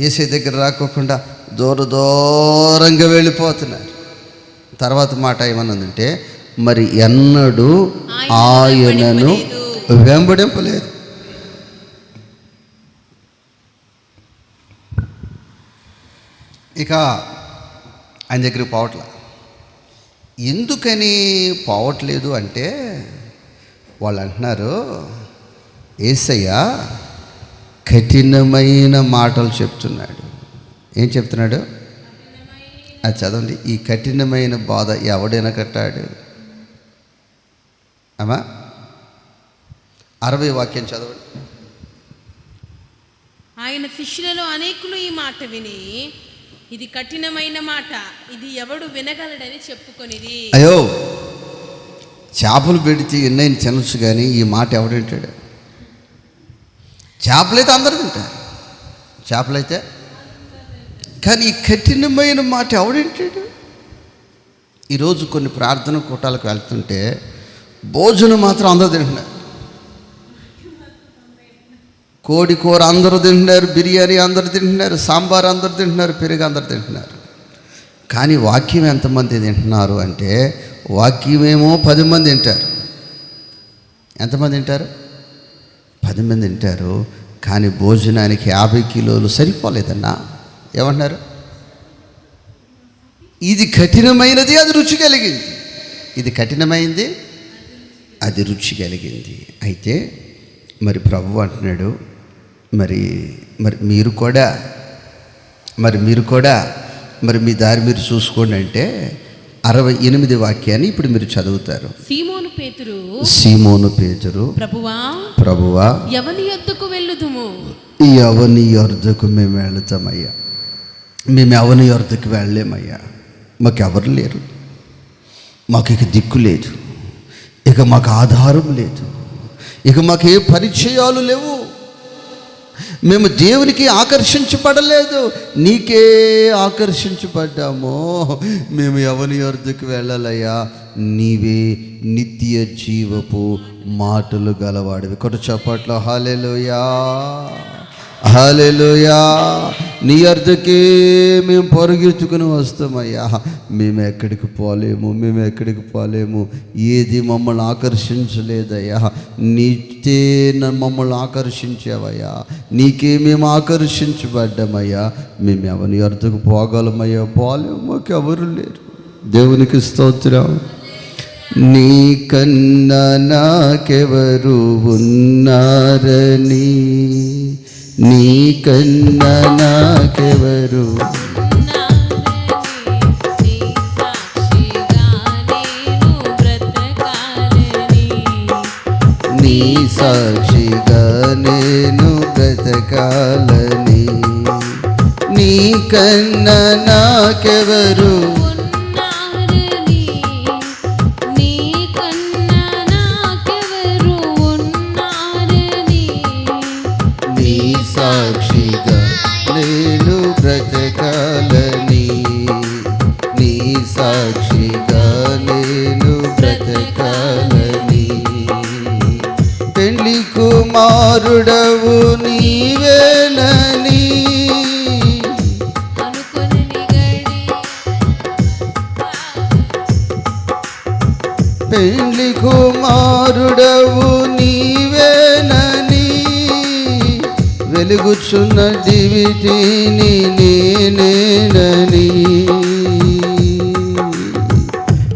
యేసయ్య దగ్గర రాకోకుండా దూరంగా వెళ్ళిపోతున్నారు. తర్వాత మాట ఏమన్నదంటే, మరి ఎన్నడూ ఆయనను వెంబడింపలేదు. ఇక ఆయన దగ్గరికి పోవట్లేదు. ఎందుకని పోవట్లేదు అంటే, వాళ్ళు అంటున్నారు, యేసయ్య కఠినమైన మాటలు చెప్తున్నాడు. ఏం చెప్తున్నాడు? అది చదవండి. ఈ కఠినమైన బాధ ఎవడైనా కట్టాడు? అమ్మా 60 వాక్యం చదవండి. ఆయన శిష్యులలో అనేకులు ఈ మాట విని, ఇది కఠినమైన మాట, ఇది ఎవడు వినగలడని చెప్పుకొనిది. అయ్యో, చేపలు పెడితే ఎన్నైనా తినచ్చు, కానీ ఈ మాట ఎవడు వింటాడు? చేపలైతే అందరూ తింటారు, చేపలైతే, కానీ ఈ కఠినమైన మాట ఎవడు వింటాడు? ఈరోజు కొన్ని ప్రార్థన కూటాలకు వెళ్తుంటే భోజనం మాత్రం అందరూ తింటున్నారు. కోడి కూర అందరూ తింటున్నారు, బిర్యానీ అందరూ తింటున్నారు, సాంబార్ అందరూ తింటున్నారు, పెరుగు అందరూ తింటున్నారు. కానీ వాక్యం ఎంతమంది తింటున్నారు అంటే, వాక్యమేమో 10 మంది తింటారు. ఎంతమంది తింటారు? 10 మంది తింటారు. కానీ భోజనానికి 50 కిలోలు సరిపోలేదన్నా. ఏమంటున్నారు? ఇది కఠినమైనది, అది రుచి కలిగింది. ఇది కఠినమైంది, అది రుచి కలిగింది. అయితే మరి ప్రభువు అంటున్నాడు, మరి మీరు కూడా మరి మీ దారి మీరు చూసుకోండి అంటే 68 వాక్యాన్ని ఇప్పుడు మీరు చదువుతారు. సీమోను పేతురు, ప్రభువా ఎవని యొద్దకు వెళ్ళుదుము? ఎవని యొద్దకు మేము వెళతామయ్యా? మేము ఎవని యొద్దకు వెళ్ళలేమయ్యా, మాకెవరు లేరు, మాకు ఇక దిక్కు లేదు, ఇక మాకు ఆధారం లేదు, ఇక మాకు ఏ పరిచయాలు లేవు, మేము దేవునికి ఆకర్షించబడలేదు, నీకే ఆకర్షించబడ్డాము. మేము ఎవని యొద్దకు వెళ్ళాలయ్యా? నీవే నిత్య జీవపు మాటలు గలవాడివి. కొట్టు చప్పట్లో హల్లెలూయా, హల్లెలూయా. నీ యొద్దకే మేము పరుగెత్తుకుని వస్తామయ్యా. మేము ఎక్కడికి పోలేము, ఏది మమ్మల్ని ఆకర్షించలేదయ్యా, నీతే మమ్మల్ని ఆకర్షించావయ్యా, నీకే మేము ఆకర్షించబడ్డామయ్యా. మేము ఎవరి యొద్దకు పోగలమయ్యా? పోలేము, మాకెవరు లేరు. దేవునికి స్తోత్రం. నీకన్నా నాకెవరు ఉన్నారని, నీకన్నా నాకెవరు, నీ సాక్షిగా నేను బ్రతకాలని, నీకన్నా నాకెవరు, సాక్షిగా నేను బ్రతకాలని, నీ సాక్షిగా నేను బ్రతకాలని. పెళ్లి కుమారుడవు నీవేనని, పెళ్లి కుమారుడవు నీవేనని, వెలుగుచున్న దివిటీని నేనేనని.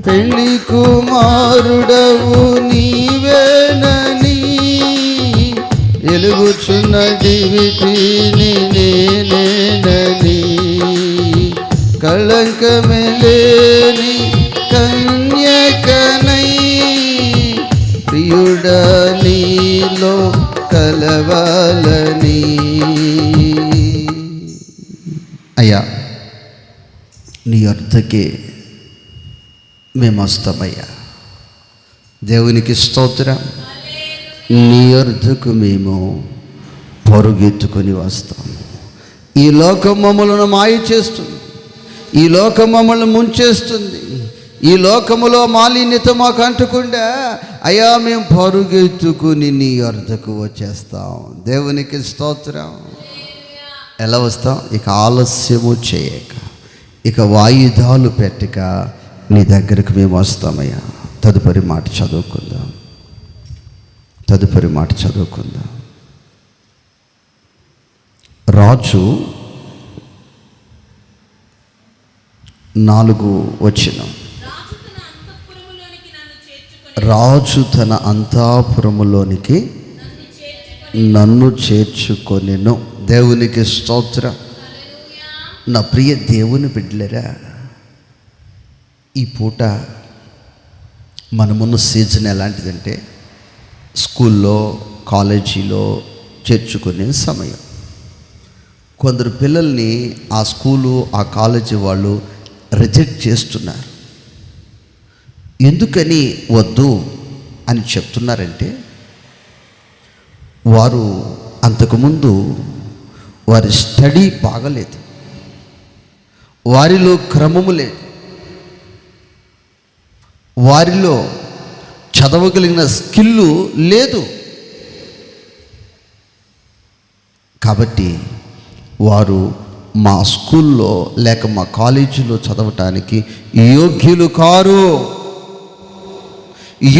పెళ్లి కుమారుడవు నీవేనని, వెలుగుచున్న దివిటీని నేనేనని. కళంకమే లేని కన్యకనై ప్రియుడా నీలో కలవాలని. అయ్యా, నీ యొద్దకే మేము వస్తామయ్యా. దేవునికి స్తోత్రం. నీ యొద్దకు మేము పరుగెత్తుకొని వస్తాము. ఈ లోకం మమ్మల్ని మాయ చేస్తుంది, ఈ లోకం మమ్మల్ని ముంచేస్తుంది, ఈ లోకములో మాలిన్యత మాకు అంటుకుండా అయ్యా మేము పరుగెత్తుకుని నీ యొద్దకు వచ్చేస్తాం. దేవునికి స్తోత్రం. ఎలా వస్తాం? ఇక ఆలస్యము చేయక, ఇక వాయిదాలు పెట్టక నీ దగ్గరకు మేము వస్తామయ్యా. తదుపరి మాట చదువుకుందాం. రాజు 4 రాజు తన అంతఃపురములోనికి నన్ను చేర్చుకొనెను. దేవునికి స్తోత్రం. నా ప్రియ దేవుని బిడ్డలరా, ఈ పూట మనమున్న సీజన్ ఎలాంటిదంటే స్కూల్లో, కాలేజీలో చేర్చుకునే సమయం. కొందరు పిల్లల్ని ఆ స్కూలు, ఆ కాలేజీ వాళ్ళు రిజెక్ట్ చేస్తున్నారు. ఎందుకని వద్దు అని చెప్తున్నారంటే, వారు అంతకుముందు వారి స్టడీ బాగలేదు, వారిలో క్రమము లేదు, వారిలో చదవగలిగిన స్కిల్లు లేదు. కాబట్టి వారు మా స్కూల్లో లేక మా కాలేజీలో చదవటానికి యోగ్యులు కారు,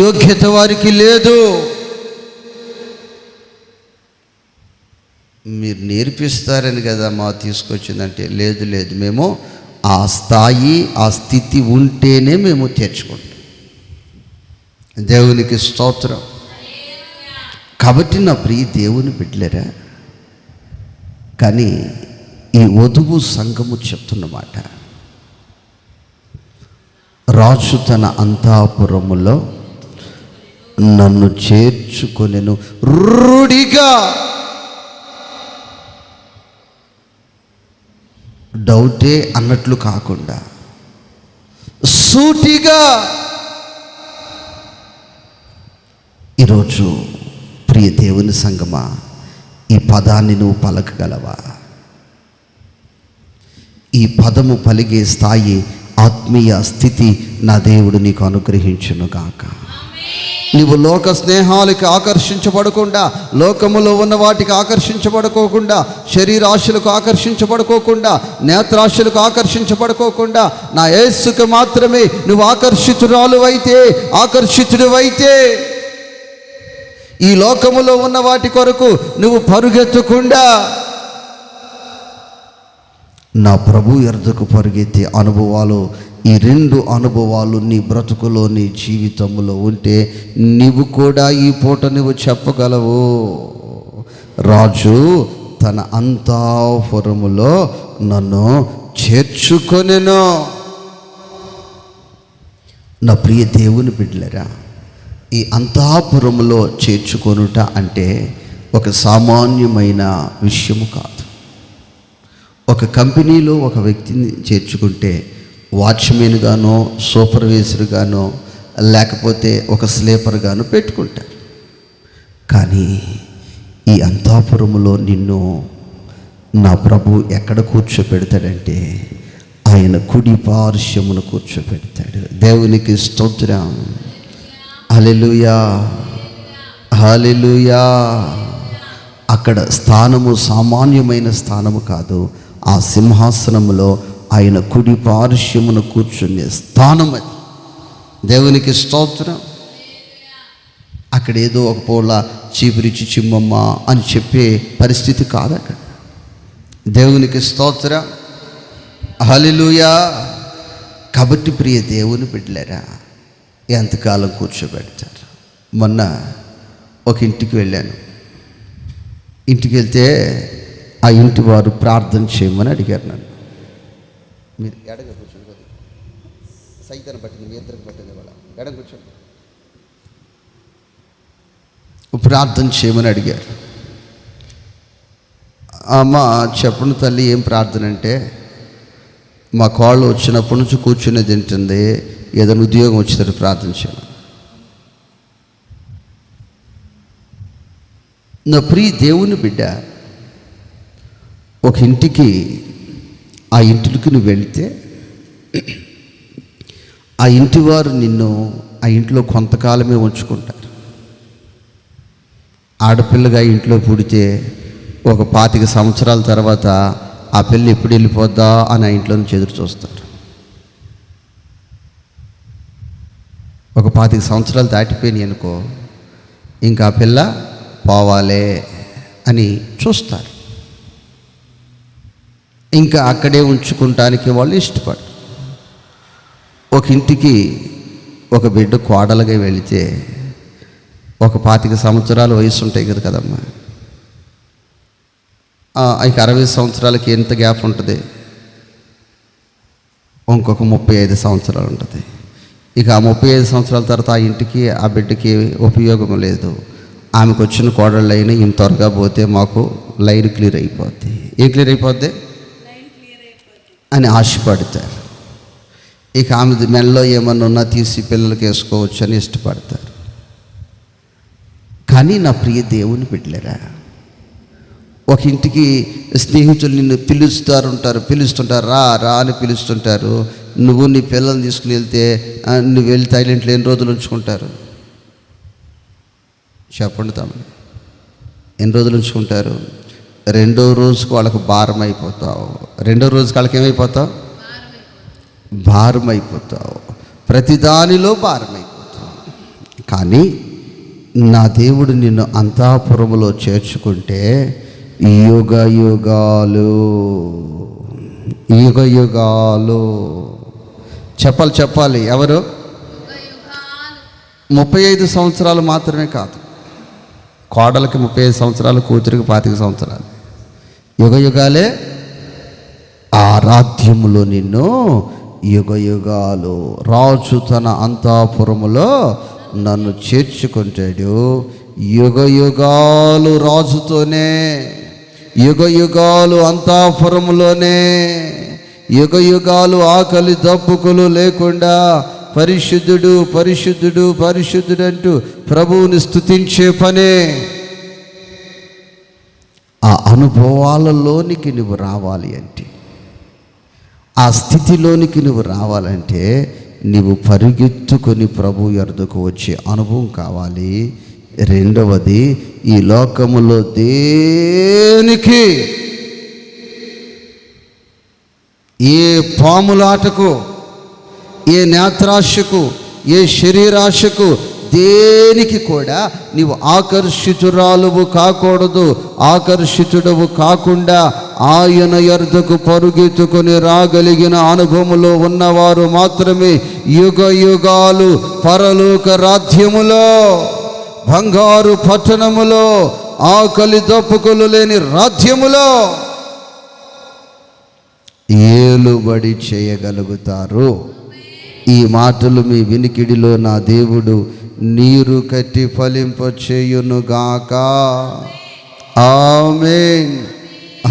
యోగ్యత వారికి లేదు. మీరు నేర్పిస్తారని కదా మా తీసుకొచ్చిందంటే, లేదు మేము ఆ స్థాయి, ఆ స్థితి ఉంటేనే మేము చేర్చుకుంటాం. దేవునికి స్తోత్రం. కాబట్టి నా ప్రియ దేవుని బిడ్డలరా, కానీ ఈ వధువు సంఘము చెప్తున్నమాట, రాజు తన అంతఃపురములో నన్ను చేర్చుకొనెను. రూఢిగా, డౌటే అన్నట్లు కాకుండా సూటిగా. ఈరోజు ప్రియ దేవుని సంగమా, ఈ పదాన్ని నువ్వు పలకగలవా? ఈ పదము పలిగే స్థాయి, ఆత్మీయ స్థితి నా దేవుడు నీకు అనుగ్రహించును గాక. నీవు లోక స్నేహాలకి ఆకర్షించబడకుండా, లోకములో ఉన్న వాటికి ఆకర్షించబడుకోకుండా, శరీరాశలకు ఆకర్షించబడుకోకుండా, నేత్రాశలకు ఆకర్షించబడుకోకుండా, నా యేసుకు మాత్రమే నువ్వు ఆకర్షితుడివైతే, ఈ లోకములో ఉన్న వాటి కొరకు నువ్వు పరుగెత్తకుండా నా ప్రభు ఎర్దకు పరుగెత్తే అనుభవాలు, ఈ రెండు అనుభవాలు నీ బ్రతుకులో, నీ జీవితంలో ఉంటే నీవు కూడా ఈ పూట నువ్వు చెప్పగలవు, రాజు తన అంతఃపురములో నన్ను చేర్చుకొనెను. నా ప్రియ దేవుని బిడ్డలరా, ఈ అంతఃపురములో చేర్చుకొనుట అంటే ఒక సామాన్యమైన విషయము కాదు. ఒక కంపెనీలో ఒక వ్యక్తిని చేర్చుకుంటే వాచ్మెన్ గానో, సూపర్వైజర్ గానో, లేకపోతే ఒక స్లీపర్ గానో పెట్టుకుంటారు. కానీ ఈ అంతఃపురములో నిన్ను నా ప్రభు ఎక్కడ కూర్చోపెడతాడంటే, ఆయన కుడి పార్శ్వమును కూర్చోపెడతాడు. దేవునికి స్తోత్రం. హల్లెలూయా, హల్లెలూయా. అక్కడ స్థానము సామాన్యమైన స్థానము కాదు. ఆ సింహాసనములో ఆయన కుడి పార్శ్వమును కూర్చునే స్థానం అది. దేవునికి స్తోత్రం. అక్కడ ఏదో ఒక పూల చీపురిచి చిమ్మమ్మ అని చెప్పే పరిస్థితి కాదు అక్కడ. దేవునికి స్తోత్రం. హల్లెలూయా. కాబట్టి ప్రియ దేవుని బిడ్డలారా, ఎంతకాలం కూర్చోబెడతారు? మొన్న ఒక ఇంటికి వెళ్ళాను. ఇంటికి వెళ్తే ఆ ఇంటి వారు ప్రార్థన చేయమని అడిగారు నన్ను. మీరు ఎడగ కూర్చోండి, సైతాన్ని పట్టింది, మీ ఇద్దరికి పట్టింది, వాళ్ళ ఎడగ కూర్చోండి. ప్రార్థన చేయమని అడిగారు. అమ్మ చెప్పండి తల్లి, ఏం ప్రార్థన అంటే, మా కోళ్ళు వచ్చినప్పటి నుంచి కూర్చునే తింటుంది, ఏదైనా ఉద్యోగం వచ్చేటట్టు ప్రార్థన చేయాలి. నా ప్రియ దేవుని బిడ్డ, ఒక ఇంటికి, ఆ ఇంటికి నువ్వు వెళితే ఆ ఇంటి వారు నిన్ను ఆ ఇంట్లో కొంతకాలమే ఉంచుకుంటారు. ఆడపిల్లగా ఇంట్లో పుడితే ఒక 25 సంవత్సరాల తర్వాత ఆ పిల్ల ఎప్పుడు వెళ్ళిపోద్దా అని ఆ ఇంట్లో నుంచి ఎదురు చూస్తారు. ఒక 25 సంవత్సరాలు దాటిపోయినాయి అనుకో, ఇంకా ఆ పిల్ల పోవాలే అని చూస్తారు. ఇంకా అక్కడే ఉంచుకుంటానికి వాళ్ళు ఇష్టపడరు. ఒక ఇంటికి ఒక బిడ్డ కోడలుగా వెళితే ఒక 25 సంవత్సరాల వయసు ఉంటాయి కదమ్మా. ఇక 60 సంవత్సరాలకి ఎంత గ్యాప్ ఉంటుంది? ఇంకొక 35 సంవత్సరాలు ఉంటుంది. ఇక ఆ 35 సంవత్సరాల తర్వాత ఆ ఇంటికి ఆ బిడ్డకి ఉపయోగం లేదు. ఆమెకు వచ్చిన కోడళ్ళు అయినా ఈమె త్వరగా పోతే మాకు లైన్ క్లియర్ అయిపోద్ది. ఏం క్లియర్ అయిపోద్ది అని ఆశపడతారు. ఇక ఆమె మెల్లో ఏమన్నా ఉన్నా తీసి పిల్లలకి వేసుకోవచ్చు అని ఇష్టపడతారు. కానీ నా ప్రియ దేవుని బిడ్డలారా, ఒక ఇంటికి స్నేహితులు నిన్ను పిలుస్తుంటారు, రా రా అని పిలుస్తుంటారు. నువ్వు నీ పిల్లల్ని తీసుకుని వెళ్తే నువ్వు వెళ్ళి థైలాండ్లో ఎన్ని రోజులు ఉంచుకుంటారు చెప్పండి తమ్ముడు? ఎన్ని రోజులు ఉంచుకుంటారు? 2వ రోజుకు వాళ్ళకు భారం అయిపోతావు. 2వ రోజుకి వాళ్ళకి ఏమైపోతావు? భారం అయిపోతావు. ప్రతిదానిలో భారం అయిపోతావు. కానీ నా దేవుడు నిన్ను అంతఃపురములో చేర్చుకుంటే యుగ యుగాలు చెప్పాలి. ఎవరు? 35 సంవత్సరాలు మాత్రమే కాదు. కోడలకి 35 సంవత్సరాలు, కూతురికి 25 సంవత్సరాలు. యుగ యుగాలే ఆరాధ్యములో నిన్ను యుగ యుగాలు. రాజు తన అంతఃపురములో నన్ను చేర్చుకుంటాడు. యుగ యుగాలు రాజుతోనే, యుగ యుగాలు అంతఃపురములోనే, యుగ యుగాలు ఆకలి దప్పుకులు లేకుండా పరిశుద్ధుడు పరిశుద్ధుడు పరిశుద్ధుడు అంటూ ప్రభువుని స్తుతించే పనే. ఆ అనుభవాలలోనికి నువ్వు రావాలి అంటే, ఆ స్థితిలోనికి నువ్వు రావాలంటే నీవు పరిగెత్తుకొని ప్రభు యొద్దకు వచ్చే అనుభవం కావాలి. రెండవది, ఈ లోకములో దేనికి, ఏ పాములాటకు, ఏ నేత్రాశకు, ఏ శరీరాశకు, దేనికి కూడా నీవు ఆకర్షితురాలువు కాకూడదు. ఆకర్షితుడవు కాకుండా ఆయన యొద్దకు పరుగెత్తుకొని రాగలిగిన అనుభవములో ఉన్నవారు మాత్రమే యుగ యుగాలు పరలోక రాజ్యములో, బంగారు పట్టణములో, ఆకలి దప్పుకులు లేని రాజ్యములో ఏలుబడి చేయగలుగుతారు. ఈ మాటలు మీ వినికిడిలో నా దేవుడు నీరు కట్టి ఫలింపచేయునుగాక. ఆమేన్,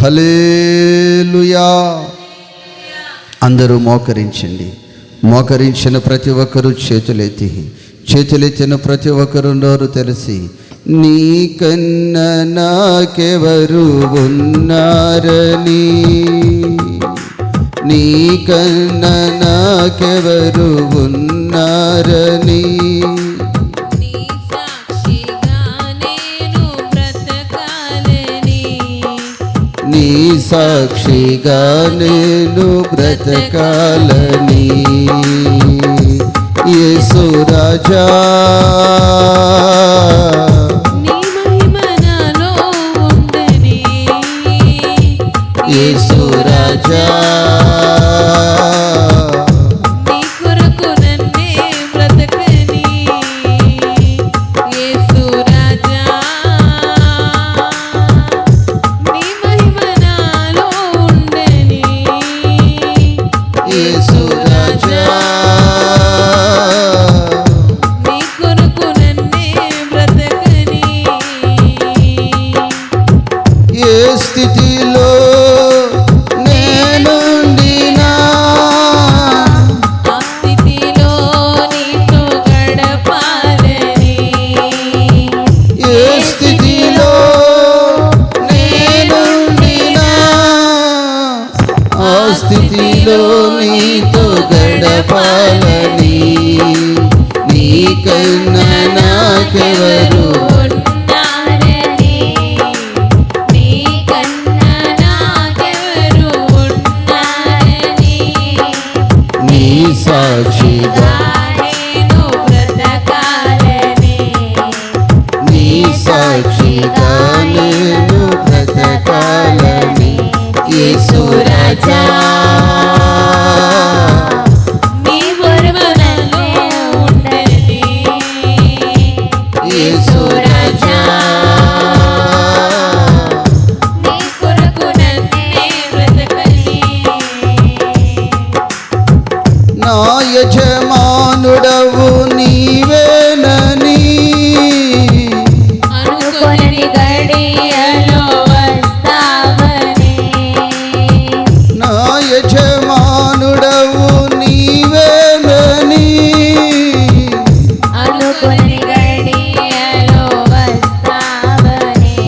హల్లెలూయా. అందరూ మోకరించండి. మోకరించిన ప్రతి ఒక్కరూ చేతులెత్తిన ప్రతి ఒక్కరు నోరు తెరిచి, నీకన్నా నాకెవరు ఉన్నారని, నీకన్నా నాకెవరు ఉన్నారని, నీ సాక్షిగా నేను బ్రతకాలని. యేసు రాజా నీ మహిమ నాలో ఉండని, యేసు రాజా నీ కొరకు నన్నే బ్రతకని. యేసు రాజా నీ మహిమ నాలో ఉండని, యేసు రాజా నీ కొరకు నన్నే బ్రతకని. ఏ స్థితిలో నేనుండినా, ఆ స్థితిలో నీతో గడపాలని. ఏ స్థితిలో నేనుండినా, ఆ స్థితిలో నీతో గడపాలని. నీకన్నా నాకెవరు ఉన్నారని, నీకన్నా నాకెవరు ఉన్నారని. నీ సాక్షిగా నేను బ్రతకాలని, నీ సాక్షిగా నేను బ్రతకాలని. యేసు రాజా నీ మహిమ నాలో ఉండని. యేసు రాజా నీ కొరకు నన్నే బ్రతకని. నా యజమాని యజమానుడవు నీవేనని అనుకొని గడియలో వస్తావని, నా యజమానుడవు నీవేనని అనుకొని గడియలో వస్తావని,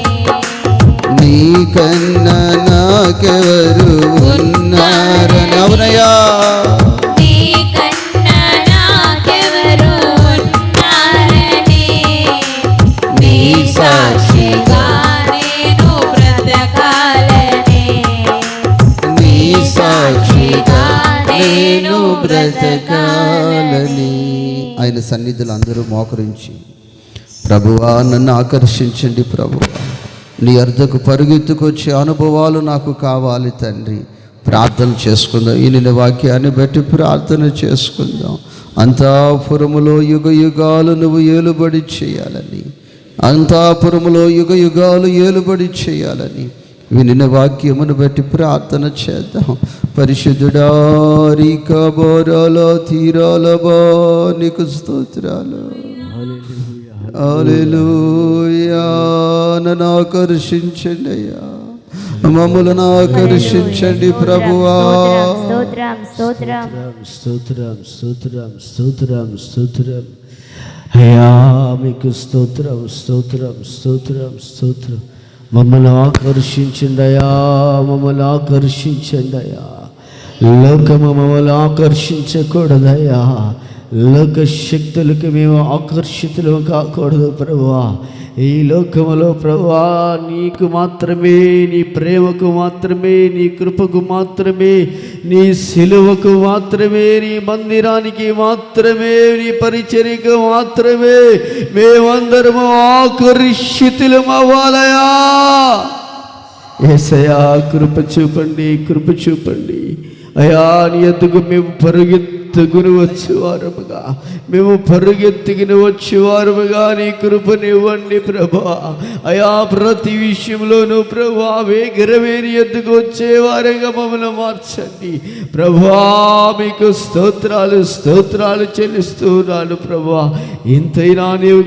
నీకన్నా నాకెవరు ఉన్నారని. అవునయ్యా, నీకన్నా నాకెవరు ఉన్నారని, నీ సాక్షిగా నేను బ్రతకాలని, నీ సాక్షిగా నేను బ్రతకాలని. ఆయన సన్నిధులు అందరూ మోకరించి, ప్రభువా నన్ను ఆకర్షించండి ప్రభువా, నీ అర్ధకు పరుగెత్తుకొచ్చే అనుభవాలు నాకు కావాలి తండ్రి. ప్రార్థన చేసుకుందాం, ఈయన వాక్యాన్ని బట్టి ప్రార్థన చేసుకుందాం. అంతాపురములో యుగ యుగాలు నువ్వు ఏలుబడి చేయాలని, అంతాపురములో యుగ యుగాలు ఏలుబడి చేయాలని వినిన వాక్యమును బట్టి ప్రార్థన చేద్దాం. పరిశుద్ధుడా రీకా బోరాలో తీరాలబా నీకు స్తోత్రాలు. హల్లెలూయా. నన్ను ఆకర్షించండి అయ్యా, మమ్మలను ఆకర్షించండి ప్రభువా. స్తోత్రం స్తోత్రం స్తోత్రం స్తోత్రం స్తోత్రం స్తోత్రం అయ్యా, మీకు స్తోత్రం స్తోత్రం స్తోత్రం స్తోత్రం. మమ్మల్ని ఆకర్షించండి అయ్యా, మమ్మల్ని ఆకర్షించండి అయ్యా. లోకము మమ్మల్ని ఆకర్షించకూడదయ్యా, లోక శక్తులకు మేము ఆకర్షితులు కాకూడదు ప్రభువా. ఈ లోకములో ప్రభువా నీకు మాత్రమే, నీ ప్రేమకు మాత్రమే, నీ కృపకు మాత్రమే, నీ సిలువకు మాత్రమే, నీ మందిరానికి మాత్రమే, నీ పరిచర్యకు మాత్రమే మేమందరము ఆకర్షితులం అవ్వాలయా. యేసయ్యా కృప చూపండి, కృప చూపండి అయ్యా. నీ ఎద్దుకు మేము పరుగెత్తుకుని వచ్చేవారముగా, మేము పరుగెత్తుకుని వచ్చేవారముగా నీ కృపనివ్వండి ప్రభా. అయా ప్రతి విషయంలోనూ ప్రభా వేగరవేని ఎద్దుకు వచ్చేవారుగా మమ్మల్ని మార్చండి ప్రభా. మీకు స్తోత్రాలు స్తోత్రాలు చెల్లిస్తున్నాను ప్రభా. ఇంతైనా నీవు